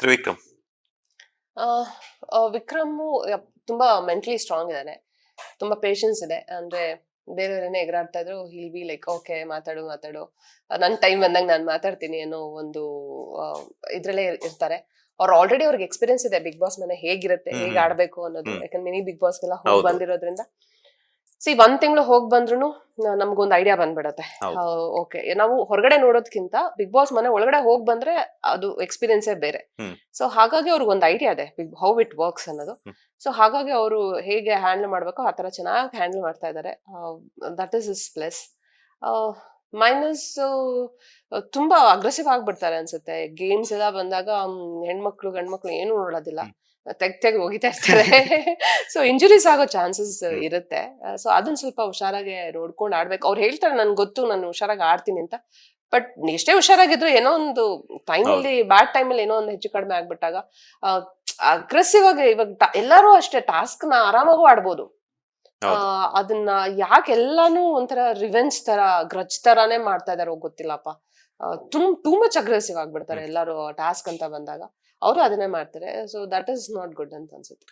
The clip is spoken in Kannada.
ತ್ರಿವಿಕ್ರಮ್. ಆ, ವಿಕ್ರಮ್ ತುಂಬಾ ಮೆಂಟಲಿ ಸ್ಟ್ರಾಂಗ್ ಇದ್ದಾನೆ, ತುಂಬಾ ಪೇಶನ್ಸ್ ಇದೆ. ಅಂದ್ರೆ ಬೇರೆಯವರೇನೇ ಎಗರಾಡ್ತಾ ಇದ್ರು ಹಿಲ್ ಬಿ ಲೈಕ್ ಓಕೆ ಮಾತಾಡು ಮಾತಾಡು, ನನ್ ಟೈಮ್ ಬಂದಾಗ ನಾನು ಮಾತಾಡ್ತೀನಿ ಅನ್ನೋ ಒಂದು ಆ, ಇದ್ರಲ್ಲೇ ಇರ್ತಾರೆ. ಅವ್ರು ಆಲ್ರೆಡಿ ಅವ್ರಿಗೆ ಎಕ್ಸ್ಪೀರಿಯನ್ಸ್ ಇದೆ ಬಿಗ್ ಬಾಸ್ ಮನೆ ಹೇಗಿರುತ್ತೆ, ಹೇಗ್ ಆಡ್ಬೇಕು ಅನ್ನೋದು. ಯಾಕಂದ್ರೆ ಮಿನಿ ಬಿಗ್ ಬಾಸ್ಗೆಲ್ಲ ಹೋಗಿ ಹೌದು. ಬಂದಿರೋದ್ರಿಂದ ಒಂದ್ ತಿಂಗಳು ಹೋಗ್ ಬಂದ್ರು ನಮ್ಗೊಂದು ಐಡಿಯಾ ಬಂದ್ಬಿಡತ್ತೆ. ಹೌದು. ಓಕೆ, ನಾವು ಹೊರಗಡೆ ನೋಡೋದ್ಕಿಂತ ಬಿಗ್ ಬಾಸ್ ಮನೆ ಒಳಗಡೆ ಹೋಗ್ ಬಂದ್ರೆ ಅದು ಎಕ್ಸ್ಪೀರಿಯನ್ಸೇ ಬೇರೆ. ಹ್ಮ್. ಸೊ ಹಾಗಾಗಿ ಅವ್ರಿಗೆ ಒಂದು ಐಡಿಯಾ ಇದೆ ಹೌ ಇಟ್ ವರ್ಕ್ಸ್ ಅನ್ನೋದು. ಹ್ಮ್. ಸೊ ಹಾಗಾಗಿ ಅವರು ಹೇಗೆ ಹ್ಯಾಂಡಲ್ ಮಾಡ್ಬೇಕು ಆ ತರ ಚೆನ್ನಾಗಿ ಹ್ಯಾಂಡಲ್ ಮಾಡ್ತಾ ಇದ್ದಾರೆ. That is is plus. Minus ತುಂಬಾ ಅಗ್ರೆಸಿವ್ ಆಗ್ಬಿಡ್ತಾರೆ ಅನ್ಸುತ್ತೆ. ಗೇಮ್ಸ್ ಎಲ್ಲ ಬಂದಾಗ ಹೆಣ್ಮಕ್ಳು ಗಂಡ್ಮಕ್ಳು ಏನು ನೋಡೋದಿಲ್ಲ, ತೆಗ್ ಹೋಗಿತಾ ಇರ್ತಾರೆ. ಸೊ ಇಂಜುರೀಸ್ ಆಗೋ ಚಾನ್ಸಸ್ ಇರುತ್ತೆ. ಸೊ ಅದನ್ನ ಸ್ವಲ್ಪ ಹುಷಾರಾಗಿ ನೋಡ್ಕೊಂಡು ಆಡ್ಬೇಕು. ಅವ್ರು ಹೇಳ್ತಾರೆ ನನ್ಗೆ ಗೊತ್ತು ನಾನು ಹುಷಾರಾಗಿ ಆಡ್ತೀನಿ ಅಂತ, ಬಟ್ ಎಷ್ಟೇ ಹುಷಾರಾಗಿದ್ರು ಏನೋ ಒಂದು ಟೈಮಲ್ಲಿ ಬ್ಯಾಡ್ ಟೈಮಲ್ಲಿ ಏನೋ ಒಂದು ಹೆಚ್ಚು ಕಡಿಮೆ ಆಗ್ಬಿಟ್ಟಾಗ ಅಗ್ರೆಸಿವ್ ಆಗಿ ಇವಾಗ ಎಲ್ಲರೂ ಅಷ್ಟೇ ಟಾಸ್ಕ್ ನ ಆರಾಮಾಗೂ ಆಡ್ಬೋದು. ಅದನ್ನ ಯಾಕೆ ಎಲ್ಲಾನು ಒಂಥರ ರಿವೆಂಜ್ ತರ ಗ್ರಜ್ ತರಾನೇ ಮಾಡ್ತಾ ಇದಾರೋ ಗೊತ್ತಿಲ್ಲಪ್ಪ. ಟೂ ಮಚ್ ಅಗ್ರೆಸಿವ್ ಆಗ್ಬಿಡ್ತಾರೆ ಎಲ್ಲರೂ ಟಾಸ್ಕ್ ಅಂತ ಬಂದಾಗ. ಅವರು ಅದನ್ನೇ ಮಾಡ್ತಾರೆ. So that is not good ಅಂತ ಅನ್ಸುತ್ತೆ.